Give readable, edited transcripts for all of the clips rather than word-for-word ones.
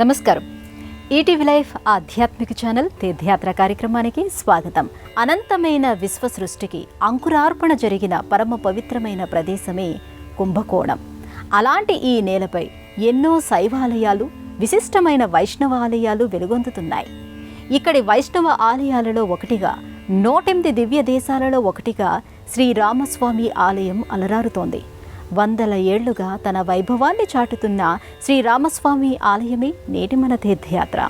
నమస్కారం. ETV life ఆధ్యాత్మిక channel తీర్థయాత్ర కార్యక్రమానికి స్వాగతం. అనంతమైన విశ్వ సృష్టికి అంకురార్పణ జరిగిన పరమ పవిత్రమైన ప్రదేశమే కుంభకోణం. అలాంటి ఈ నేలపై ఎన్నో శైవాలయాలు, విశిష్టమైన వైష్ణవాలయాలు వెలుగొందుతున్నాయి. ఇక్కడి వైష్ణవ ఆలయాలలో ఒకటిగా, 108 దివ్య దేశాలలో ఒకటిగా శ్రీరామస్వామి ఆలయం అలరారుతోంది. వందల ఏళ్లుగా తన వైభవాన్ని చాటుతున్న శ్రీరామస్వామి ఆలయమే నేటి మన తీర్థయాత్ర.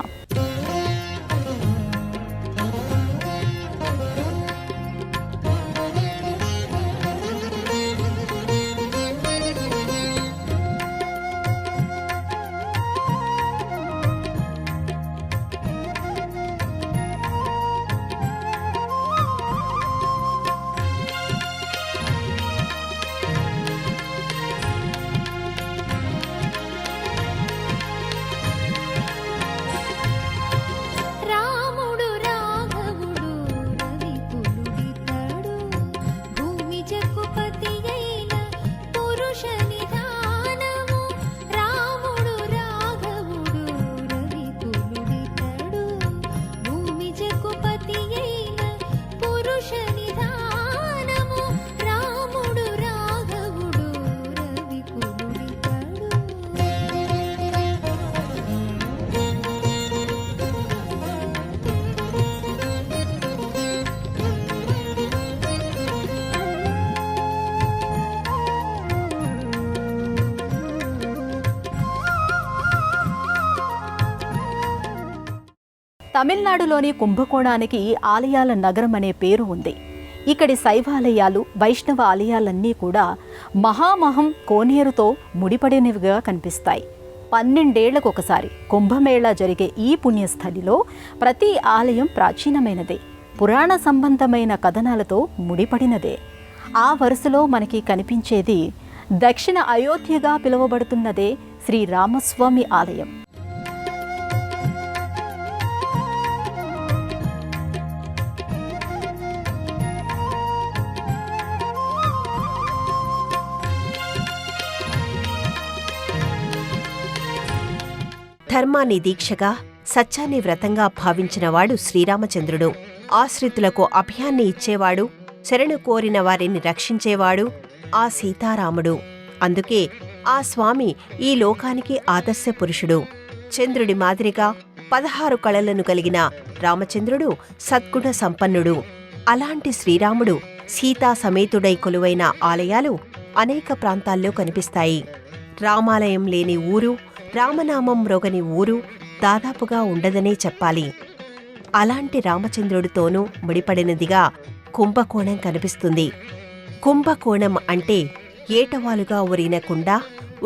తమిళనాడులోని కుంభకోణానికి ఆలయాల నగరం అనే పేరు ఉంది. ఇక్కడి శైవాలయాలు, వైష్ణవ ఆలయాలన్నీ కూడా మహామహం కోనేరుతో ముడిపడినవిగా కనిపిస్తాయి. 12 ఏళ్లకు ఒకసారి కుంభమేళా జరిగే ఈ పుణ్యస్థలిలో ప్రతి ఆలయం ప్రాచీనమైనదే, పురాణ సంబంధమైన కథనాలతో ముడిపడినదే. ఆ వరుసలో మనకి కనిపించేది దక్షిణ అయోధ్యగా పిలువబడుతున్నదే శ్రీరామస్వామి ఆలయం. ధర్మాన్ని దీక్షగా, సత్యాన్ని వ్రతంగా భావించినవాడు శ్రీరామచంద్రుడు. ఆశ్రితులకు అభయాన్ని ఇచ్చేవాడు, శరణు కోరిన వారిని రక్షించేవాడు ఆ సీతారాముడు. అందుకే ఆ స్వామి ఈ లోకానికి ఆదర్శ పురుషుడు. చంద్రుడి మాదిరిగా 16 కళలను కలిగిన రామచంద్రుడు సద్గుణ సంపన్నుడు. అలాంటి శ్రీరాముడు సీతా సమేతుడై కొలువైన ఆలయాలు అనేక ప్రాంతాల్లో కనిపిస్తాయి. రామాలయం లేని ఊరు, రామనామం మ్రోగని ఊరు దాదాపుగా ఉండదనే చెప్పాలి. అలాంటి రామచంద్రుడితోనూ ముడిపడినదిగా కుంభకోణం కనిపిస్తుంది. కుంభకోణం అంటే ఏటవాలుగా ఒరిగిన కుండ,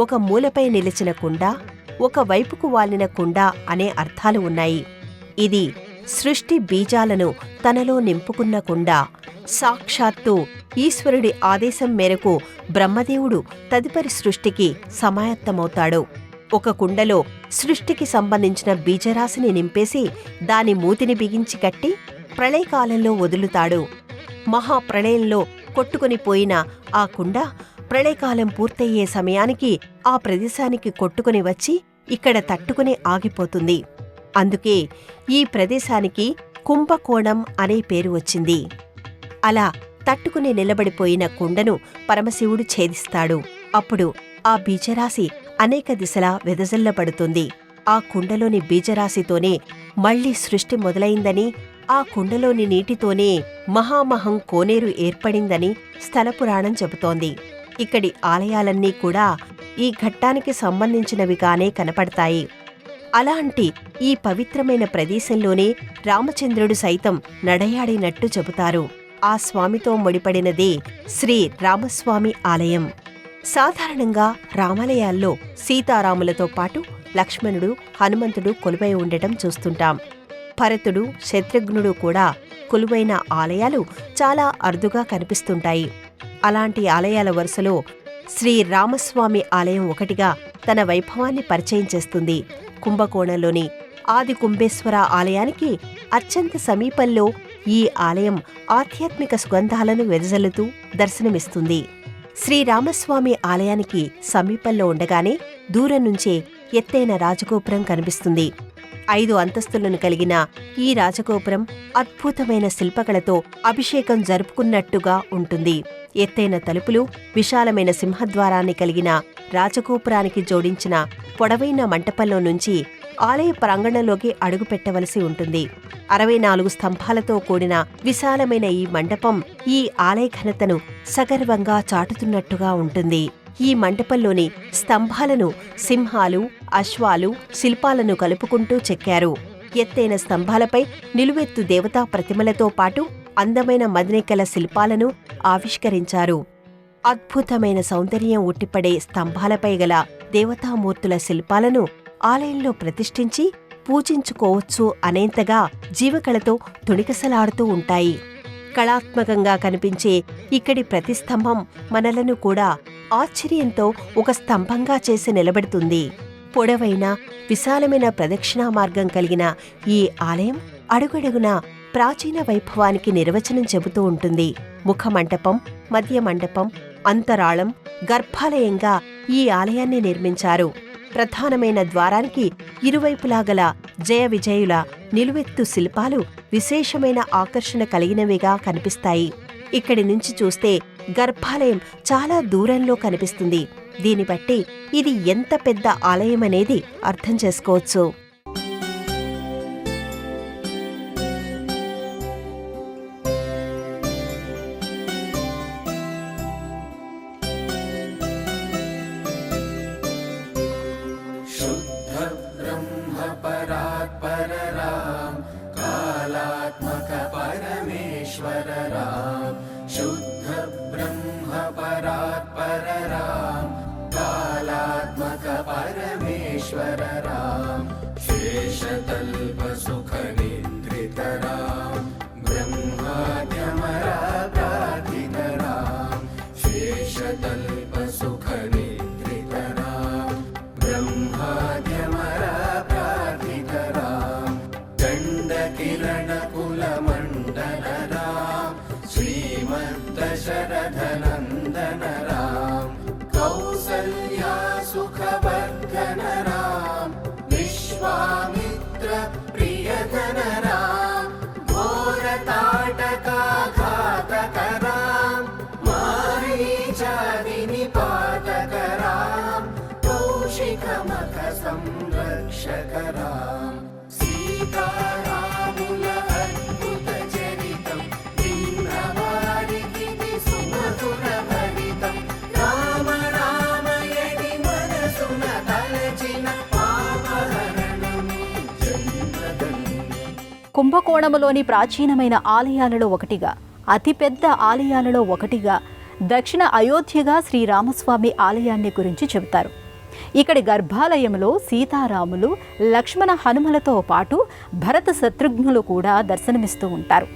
ఒక మూలపై నిలిచిన కుండ, ఒక వైపుకు వాలిన కుండ అనే అర్థాలు ఉన్నాయి. ఇది సృష్టి బీజాలను తనలో నింపుకున్న కుండ. సాక్షాత్తు ఈశ్వరుడి ఆదేశం మేరకు బ్రహ్మదేవుడు తదుపరి సృష్టికి సమాయత్తమవుతాడు. ఒక కుండలో సృష్టికి సంబంధించిన బీజరాశిని నింపేసి దాని మూతిని బిగించి కట్టి ప్రళయకాలంలో వదులుతాడు. మహాప్రళయంలో కొట్టుకునిపోయిన ఆ కుండ ప్రళయకాలం పూర్తయ్యే సమయానికి ఆ ప్రదేశానికి కొట్టుకుని వచ్చి ఇక్కడ తట్టుకుని ఆగిపోతుంది. అందుకే ఈ ప్రదేశానికి కుంభకోణం అనే పేరు వచ్చింది. అలా తట్టుకుని నిలబడిపోయిన కుండను పరమశివుడు ఛేదిస్తాడు. అప్పుడు ఆ బీజరాశి అనేక దిశలా వెదజల్లబడుతుంది. ఆ కుండలోని బీజరాశితోనే మళ్లీ సృష్టి మొదలైందని, ఆ కుండలోని నీటితోనే మహామహం కోనేరు ఏర్పడిందని స్థలపురాణం చెబుతోంది. ఇక్కడి ఆలయాలన్నీ కూడా ఈ ఘట్టానికి సంబంధించినవిగానే కనపడతాయి. అలాంటి ఈ పవిత్రమైన ప్రదేశంలోనే రామచంద్రుడు సైతం నడయాడినట్టు చెబుతారు. ఆ స్వామితో ముడిపడినదే శ్రీ రామస్వామి ఆలయం. సాధారణంగా రామాలయాల్లో సీతారాములతో పాటు లక్ష్మణుడు, హనుమంతుడు కొలువై ఉండటం చూస్తుంటాం. భరతుడు, శత్రుఘ్నుడు కూడా కొలువైన ఆలయాలు చాలా అరుదుగా కనిపిస్తుంటాయి. అలాంటి ఆలయాల వరుసలో శ్రీరామస్వామి ఆలయం ఒకటిగా తన వైభవాన్ని పరిచయం చేస్తుంది. కుంభకోణంలోని ఆది కుంభేశ్వర ఆలయానికి అత్యంత సమీపంలో ఈ ఆలయం ఆధ్యాత్మిక సుగంధాలను వెదజల్లుతూ దర్శనమిస్తుంది. శ్రీరామస్వామి ఆలయానికి సమీపంలో ఉండగానే దూరం నుంచే ఎత్తైన రాజగోపురం కనిపిస్తుంది. 5 అంతస్తులను కలిగిన ఈ రాజగోపురం అద్భుతమైన శిల్పకళతో అభిషేకం జరుపుకున్నట్టుగా ఉంటుంది. ఎత్తైన తలుపులు, విశాలమైన సింహద్వారాన్ని కలిగిన రాజగోపురానికి జోడించిన పొడవైన మంటపంలో నుంచి ఆలయ ప్రాంగణంలోకి అడుగుపెట్టవలసి ఉంటుంది. 64 స్తంభాలతో కూడిన విశాలమైన ఈ మండపం ఈ ఆలయ ఘనతను సగర్వంగా చాటుతున్నట్టుగా ఉంటుంది. ఈ మంటపంలోని స్తంభాలను సింహాలు, అశ్వాలు, శిల్పాలను కలుపుకుంటూ చెక్కారు. ఎత్తైన స్తంభాలపై నిలువెత్తు దేవతా ప్రతిమలతో పాటు అందమైన మదినెక్కల శిల్పాలను ఆవిష్కరించారు. అద్భుతమైన సౌందర్యం ఉట్టిపడే స్తంభాలపై గల దేవతామూర్తుల శిల్పాలను ఆలయంలో ప్రతిష్ఠించి పూజించుకోవచ్చు అనేంతగా జీవకళతో తొణికిసలాడుతూ ఉంటాయి. కళాత్మకంగా కనిపించే ఇక్కడి ప్రతి స్తంభం మనలను కూడా ఆశ్చర్యంతో ఒక స్తంభంగా చేసి నిలబెడుతుంది. పొడవైన విశాలమైన ప్రదక్షిణా మార్గం కలిగిన ఈ ఆలయం అడుగడుగునా ప్రాచీన వైభవానికి నిర్వచనం చెబుతూ ఉంటుంది. ముఖమంటపం, మధ్య మండపం, అంతరాళం, గర్భాలయంగా ఈ ఆలయాన్ని నిర్మించారు. ప్రధానమైన ద్వారానికి ఇరువైపులా గల జయ విజయుల నిలువెత్తు శిల్పాలు విశేషమైన ఆకర్షణ కలిగినవిగా కనిపిస్తాయి. ఇక్కడి నుంచి చూస్తే గర్భాలయం చాలా దూరంలో కనిపిస్తుంది. దీన్ని బట్టి ఇది ఎంత పెద్ద ఆలయమనేది అర్థం చేసుకోవచ్చు. కుంభకోణములోని ప్రాచీనమైన ఆలయాలలో ఒకటిగా, అతిపెద్ద ఆలయాలలో ఒకటిగా, దక్షిణ అయోధ్యగా శ్రీరామస్వామి ఆలయాన్ని గురించి చెబుతారు. ఇక్కడి గర్భాలయంలో సీతారాములు, లక్ష్మణ హనుమలతో పాటు భరత శత్రుఘ్నులు కూడా దర్శనమిస్తూ ఉంటారు.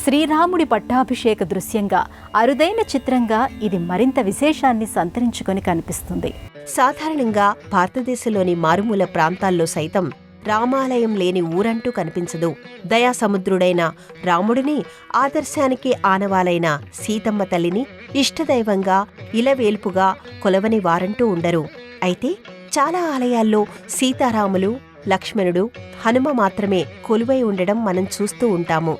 శ్రీరాముడి పట్టాభిషేక దృశ్యంగా, అరుదైన చిత్రంగా ఇది మరింత విశేషాన్ని సంతరించుకొని కనిపిస్తుంది. సాధారణంగా భారతదేశంలోని మారుమూల ప్రాంతాల్లో సైతం రామాలయం లేని ఊరంటూ కనిపించదు. దయాసముద్రుడైన రాముడిని, ఆదర్శానికి ఆనవాలైన సీతమ్మ తల్లిని ఇష్టదైవంగా, ఇలవేల్పుగా కొలవని వారంటూ ఉండరు. అయితే చాలా ఆలయాల్లో సీతారాములు, లక్ష్మణుడు, హనుమ మాత్రమే కొలువై ఉండడం మనం చూస్తూ ఉంటాము.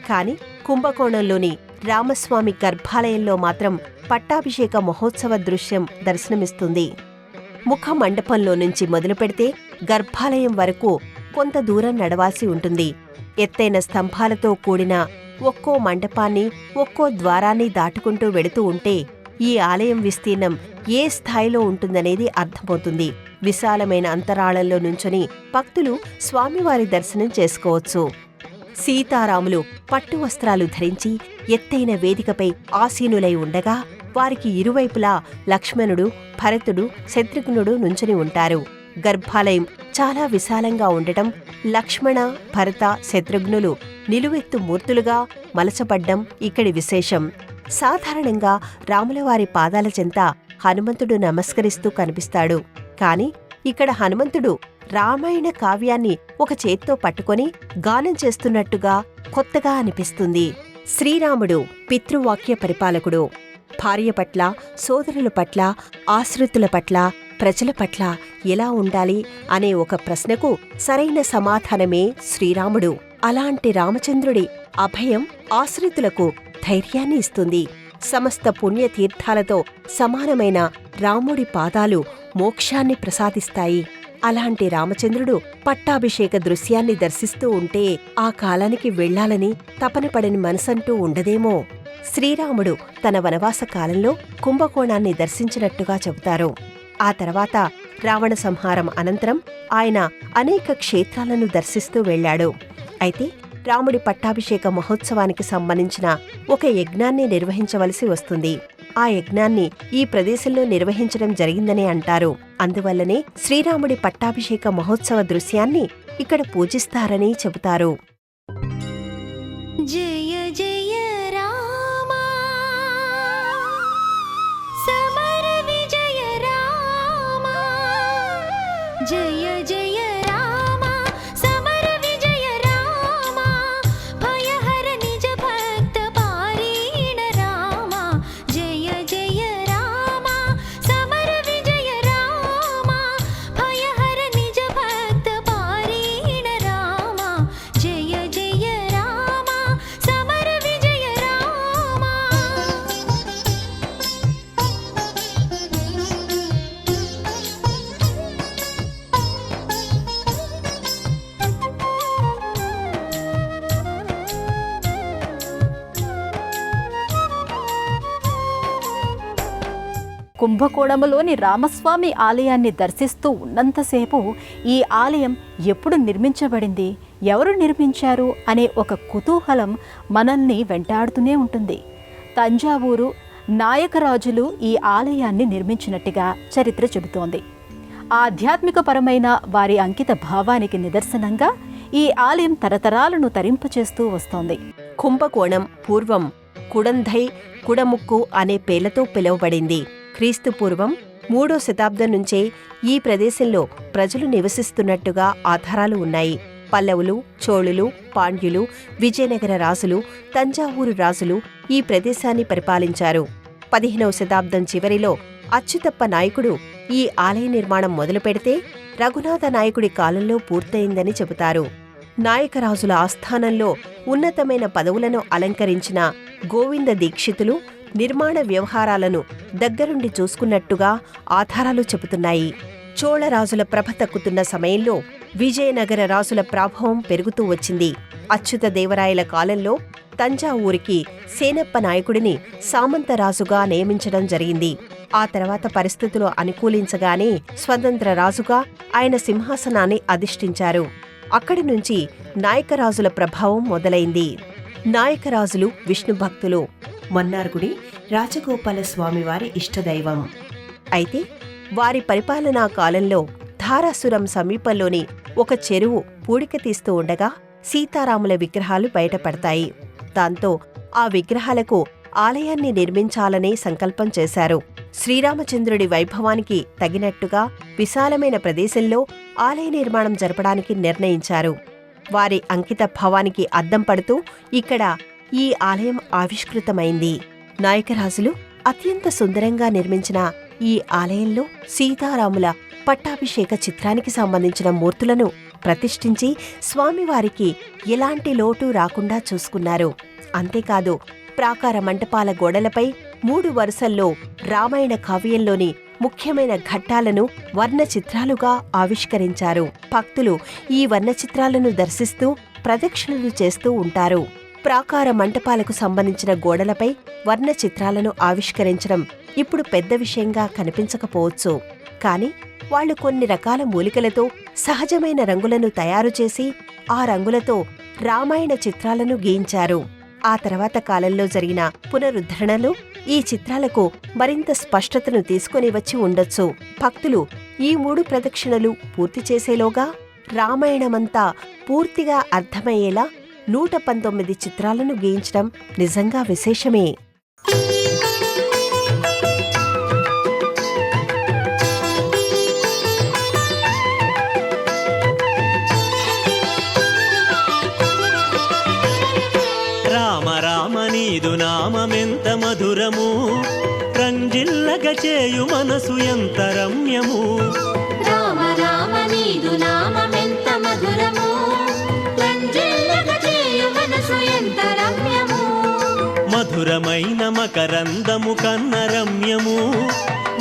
కాని కుంభకోణంలోని రామస్వామి గర్భాలయంలో మాత్రం పట్టాభిషేక మహోత్సవ దృశ్యం దర్శనమిస్తుంది. ముఖ మండపంలో నుంచి మొదలుపెడితే గర్భాలయం వరకు కొంత దూరం నడవాల్సి ఉంటుంది. ఎత్తైన స్తంభాలతో కూడిన ఒక్కో మండపాన్ని, ఒక్కో ద్వారాన్ని దాటుకుంటూ వెడుతూ ఉంటే ఈ ఆలయం విస్తీర్ణం ఏ స్థాయిలో ఉంటుందనేది అర్థమవుతుంది. విశాలమైన అంతరాళంలో నుంచొని భక్తులు స్వామివారి దర్శనం చేసుకోవచ్చు. సీతారాములు పట్టు వస్త్రాలు ధరించి ఎత్తైన వేదికపై ఆసీనులై ఉండగా వారికి ఇరువైపులా లక్ష్మణుడు, భరతుడు, శత్రుఘ్నుడు నుంచుని ఉంటారు. గర్భాలయం చాలా విశాలంగా ఉండటం, లక్ష్మణ, భరత, శత్రుఘ్నులు నిలువెత్తు మూర్తులుగా మలచబడ్డం ఇక్కడి విశేషం. సాధారణంగా రాములవారి పాదాల చెంత హనుమంతుడు నమస్కరిస్తూ కనిపిస్తాడు. కాని ఇక్కడ హనుమంతుడు రామాయణ కావ్యాన్ని ఒక చేత్తో పట్టుకొని గానం చేస్తున్నట్టుగా కొత్తగా అనిపిస్తుంది. శ్రీరాముడు పితృవాక్య పరిపాలకుడు. భార్య పట్ల, సోదరుల పట్ల, ఆశ్రితుల పట్ల ప్రజల పట్ల ఎలా ఉండాలి అనే ఒక ప్రశ్నకు సరైన సమాధానమే శ్రీరాముడు. అలాంటి రామచంద్రుడి అభయం ఆశ్రితులకు ధైర్యాన్ని ఇస్తుంది. సమస్త పుణ్యతీర్థాలతో సమానమైన రాముడి పాదాలు మోక్షాన్ని ప్రసాదిస్తాయి. అలాంటి రామచంద్రుడు పట్టాభిషేక దృశ్యాన్ని దర్శిస్తూ ఉంటే ఆ కాలానికి వెళ్లాలని తపనపడని మనసంటూ ఉండదేమో. శ్రీరాముడు తన వనవాస కాలంలో కుంభకోణాన్ని దర్శించినట్టుగా చెబుతారు. ఆ తర్వాత రావణ సంహారం అనంతరం ఆయన అనేక క్షేత్రాలను దర్శిస్తూ వెళ్లాడు. అయితే రాముడి పట్టాభిషేక మహోత్సవానికి సంబంధించిన ఒక యజ్ఞాన్ని నిర్వహించవలసి వస్తుంది. ఆ యజ్ఞాన్ని ఈ ప్రదేశంలో నిర్వహించడం జరిగిందనే అంటారు. అందువల్లనే శ్రీరాముడి పట్టాభిషేక మహోత్సవ దృశ్యాన్ని ఇక్కడ పూజిస్తారని చెబుతారు. జయ జయ రామా సమర విజయ రామా జయ జయ రామా సమర విజయ రామా భయహర నిజ భక్త పారీణ రామా జయ జయ రామా సమర విజయ రామా భయహర నిజ భక్త పారీణ రామా జయ జయ రామా సమర విజయ రామా. కుంభకోణములోని రామస్వామి ఆలయాన్ని దర్శిస్తూ ఉన్నంతసేపు ఈ ఆలయం ఎప్పుడు నిర్మించబడింది, ఎవరు నిర్మించారు అనే ఒక కుతూహలం మనల్ని వెంటాడుతూనే ఉంటుంది. తంజావూరు నాయకరాజులు ఈ ఆలయాన్ని నిర్మించినట్టుగా చరిత్ర చెబుతోంది. ఆధ్యాత్మికపరమైన వారి అంకిత భావానికి నిదర్శనంగా ఈ ఆలయం తరతరాలను తరింపచేస్తూ వస్తోంది. కుంభకోణం పూర్వం కుడంధై, కుడముక్కు అనే పేర్లతో పిలువబడింది. క్రీస్తు పూర్వం 3వ శతాబ్దం నుంచే ఈ ప్రదేశంలో ప్రజలు నివసిస్తున్నట్టుగా ఆధారాలు ఉన్నాయి. పల్లవులు, చోళులు, పాండ్యులు, విజయనగర రాజులు, తంజావూరు రాజులు ఈ ప్రదేశాన్ని పరిపాలించారు. 15వ శతాబ్దం చివరిలో అచ్యుతప్ప నాయకుడు ఈ ఆలయ నిర్మాణం మొదలుపెడితే రఘునాథ నాయకుడి కాలంలో పూర్తయిందని చెబుతారు. నాయకరాజుల ఆస్థానంలో ఉన్నతమైన పదవులను అలంకరించిన గోవింద దీక్షితులు నిర్మాణ వ్యవహారాలను దగ్గరుండి చూసుకున్నట్టుగా ఆధారాలు చెబుతున్నాయి. చోళరాజుల ప్రభ తక్కుతున్న సమయంలో విజయనగర రాజుల ప్రాభవం పెరుగుతూ వచ్చింది. అచ్యుతదేవరాయల కాలంలో తంజావూరికి సేనప్ప నాయకుడిని సామంతరాజుగా నియమించడం జరిగింది. ఆ తర్వాత పరిస్థితులు అనుకూలించగానే స్వతంత్ర రాజుగా ఆయన సింహాసనాన్ని అధిష్ఠించారు. అక్కడి నుంచి నాయకరాజుల ప్రభావం మొదలైంది. నాయకరాజులు విష్ణు భక్తులు. మన్నార్గుడి రాజగోపాల స్వామివారి ఇష్టదైవం. అయితే వారి పరిపాలనా కాలంలో ధారాసురం సమీపంలోని ఒక చెరువు పూడిక తీస్తూ ఉండగా సీతారాముల విగ్రహాలు బయటపడతాయి. దాంతో ఆ విగ్రహాలకు ఆలయాన్ని నిర్మించాలనే సంకల్పం చేశారు. శ్రీరామచంద్రుడి వైభవానికి తగినట్టుగా విశాలమైన ప్రదేశంలో ఆలయ నిర్మాణం జరపడానికి నిర్ణయించారు. వారి అంకిత భావానికి అద్దం పడుతూ ఇక్కడ ఈ ఆలయం ఆవిష్కృతమైంది. నాయకరాజులు అత్యంత సుందరంగా నిర్మించిన ఈ ఆలయంలో సీతారాముల పట్టాభిషేక చిత్రానికి సంబంధించిన మూర్తులను ప్రతిష్ఠించి స్వామివారికి ఎలాంటి లోటు రాకుండా చూసుకున్నారు. అంతేకాదు ప్రాకార మంటపాల గోడలపై 3 వరుసల్లో రామాయణ కావ్యంలోని ముఖ్యమైన ఘట్టాలను వర్ణ చిత్రాలుగా ఆవిష్కరించారు. భక్తులు ఈ వర్ణ చిత్రాలను దర్శిస్తూ ప్రదక్షిణలు చేస్తూ ఉంటారు. ప్రాకార మంటపాలకు సంబంధించిన గోడలపై వర్ణ చిత్రాలను ఆవిష్కరించడం ఇప్పుడు పెద్ద విషయంగా కనిపించకపోవచ్చు. కాని వాళ్లు కొన్ని రకాల మూలికలతో సహజమైన రంగులను తయారు చేసి ఆ రంగులతో రామాయణ చిత్రాలను గీయించారు. ఆ తర్వాత కాలంలో జరిగిన పునరుద్ధరణలో ఈ చిత్రాలకు మరింత స్పష్టతను తీసుకొని వచ్చి ఉండొచ్చు. భక్తులు ఈ 3 ప్రదక్షిణలు పూర్తి చేసేలోగా రామాయణమంతా పూర్తిగా అర్థమయ్యేలా 119 చిత్రాలను గీయించడం నిజంగా విశేషమే. రామ రామ నీదు నామమెంత మధురము, రంజిల్లగ చేయు మనసు ఎంత రమ్యము. రామ రామ నీదు నామమెంత మధురము, రంజిల్లగ చేయు మనసు ఎంత రమ్యము. మధురమైన మకరందము కన్న రమ్యము,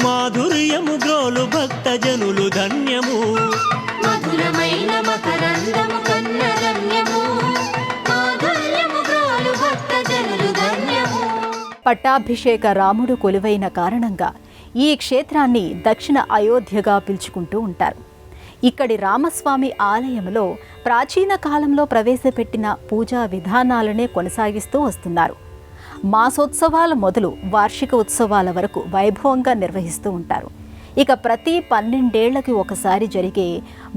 మాధుర్యము గ్రోలు భక్త జనులు ధన్యము. మధురమైన మకరందము కన్న రమ్యము, మాధుర్యము గ్రోలు భక్త జనులు ధన్యము. పట్టాభిషేక రాముడు కొలువైన కారణంగా ఈ క్షేత్రాన్ని దక్షిణ అయోధ్యగా పిలుచుకుంటూ ఉంటారు. ఇక్కడి రామస్వామి ఆలయంలో ప్రాచీన కాలంలో ప్రవేశపెట్టిన పూజా విధానాలనే కొనసాగిస్తూ వస్తున్నారు. మాసోత్సవాల మొదలు వార్షిక ఉత్సవాల వరకు వైభవంగా నిర్వహిస్తూ ఉంటారు. ఇక ప్రతి 12 ఏళ్లకి ఒకసారి జరిగే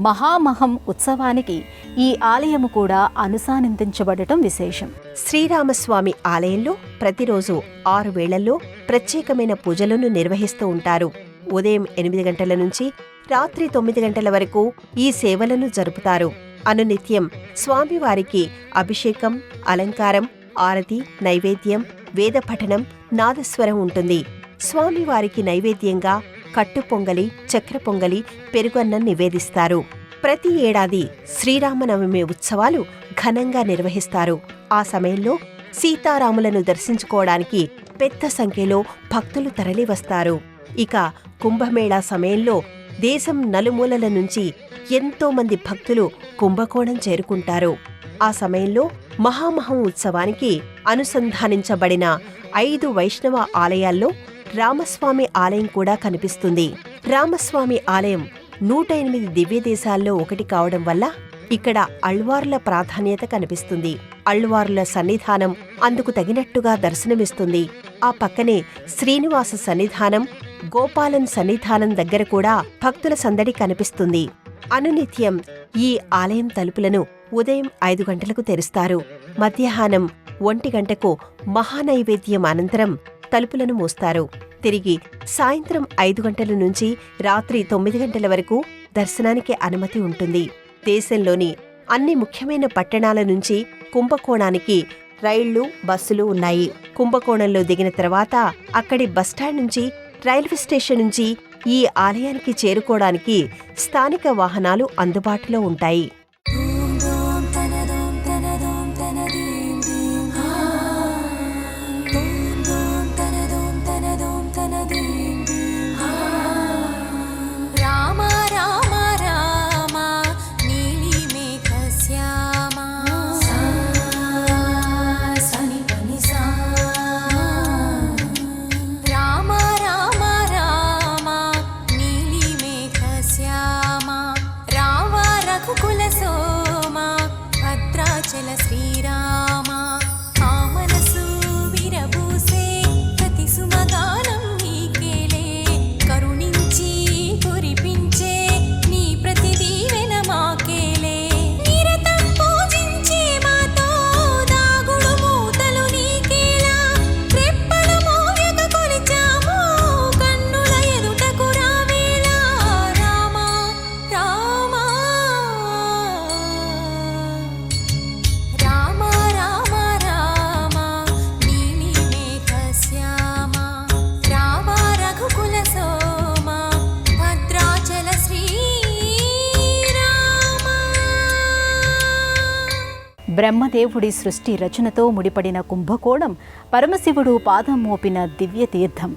మహామహం ఉత్సవానికి ఈ ఆలయము కూడా అనుసంధానించబడటం విశేషం. శ్రీరామస్వామి ఆలయంలో ప్రతిరోజు 6 వేళల్లో ప్రత్యేకమైన పూజలను నిర్వహిస్తూ ఉంటారు. ఉదయం 8 గంటల నుంచి రాత్రి 9 గంటల వరకు ఈ సేవలను జరుపుతారు. అనునిత్యం స్వామివారికి అభిషేకం, అలంకారం, ఆరతి, నైవేద్యం, వేద పఠనం, నాదస్వరం ఉంటుంది. స్వామివారికి నైవేద్యంగా కట్టు పొంగలి, చక్ర పొంగలి, పెరుగన్నం నివేదిస్తారు. ప్రతి ఏడాది శ్రీరామనవమి ఉత్సవాలు ఘనంగా నిర్వహిస్తారు. ఆ సమయంలో సీతారాములను దర్శించుకోవడానికి పెద్ద సంఖ్యలో భక్తులు తరలివస్తారు. ఇక కుంభమేళా సమయంలో దేశం నలుమూలల నుంచి ఎంతో మంది భక్తులు కుంభకోణం చేరుకుంటారు. ఆ సమయంలో మహామహం ఉత్సవానికి అనుసంధానించబడిన 5 వైష్ణవ ఆలయాల్లో రామస్వామి ఆలయం కూడా కనిపిస్తుంది. రామస్వామి ఆలయం 108 దివ్యదేశాల్లో ఒకటి కావడం వల్ల ఇక్కడ అళ్వార్ల ప్రాధాన్యత కనిపిస్తుంది. అళ్వార్ల సన్నిధానం అందుకు తగినట్టుగా దర్శనమిస్తుంది. ఆ పక్కనే శ్రీనివాస సన్నిధానం, గోపాలన్ సన్నిధానం దగ్గర కూడా భక్తుల సందడి కనిపిస్తుంది. అనునిత్యం ఈ ఆలయం తలుపులను ఉదయం 5 గంటలకు తెరుస్తారు. మధ్యాహ్నం 1 గంటకు మహానైవేద్యం అనంతరం తలుపులను మూస్తారు. తిరిగి సాయంత్రం 5 గంటల నుంచి రాత్రి 9 గంటల వరకు దర్శనానికి అనుమతి ఉంటుంది. దేశంలోని అన్ని ముఖ్యమైన పట్టణాల నుంచి కుంభకోణానికి రైళ్లు, బస్సులు ఉన్నాయి. కుంభకోణంలో దిగిన తర్వాత అక్కడి బస్టాండ్ నుంచి, రైల్వే స్టేషన్ నుంచి ఈ ఆలయానికి చేరుకోవడానికి స్థానిక వాహనాలు అందుబాటులో ఉంటాయి. బ్రహ్మదేవుడి సృష్టి రచనతో ముడిపడిన కుంభకోణం పరమశివుడు పాదం మోపిన దివ్య తీర్థం.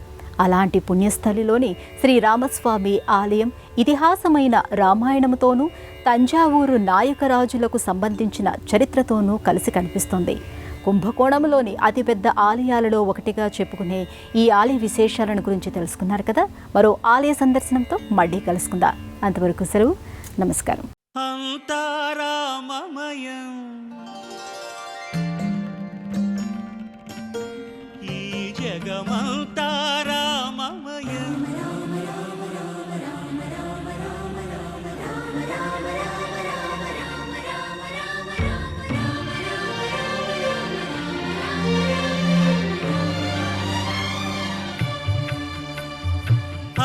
అలాంటి పుణ్యస్థలిలోని శ్రీరామస్వామి ఆలయం ఇతిహాసమైన రామాయణముతోనూ తంజావూరు నాయకరాజులకు సంబంధించిన చరిత్రతోనూ కలిసి కనిపిస్తుంది. కుంభకోణంలోని అతిపెద్ద ఆలయాలలో ఒకటిగా చెప్పుకునే ఈ ఆలయ విశేషాలను గురించి తెలుసుకున్నారు కదా. మరో ఆలయ సందర్శనంతో మళ్ళీ కలుసుకుందాం. అంతవరకు సెలవు. నమస్కారం. జగమంతా రామమయం,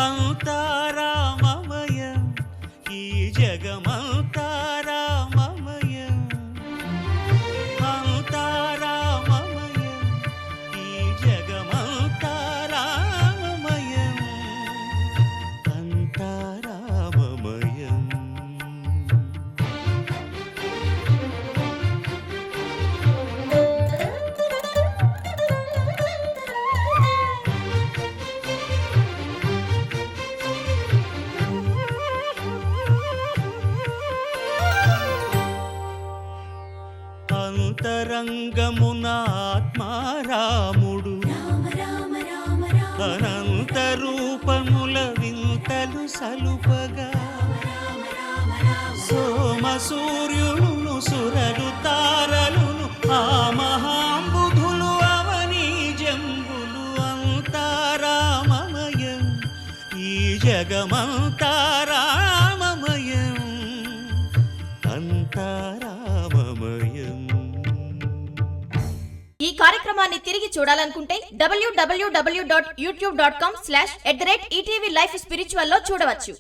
అంతా రామమయం, ఈ జగమంతా రామమయం, అంతా రామమయం, ఈ జగమంతా రామమయం. అంతరంగమున ఆత్మారాముడు అనంత రూపముల వింతలు సలుపగా సోమ సూర్యులను సురలు తారలును ఆ మహాంబుధులు అవనీ జంబులు అంతారామమయం ఈ జగమంతారామమయం అంతారామమయం. ఈ కార్యక్రమాన్ని తిరిగి చూడాలనుకుంటే www.youtube.com/ETV Life Spiritual లో చూడవచ్చు.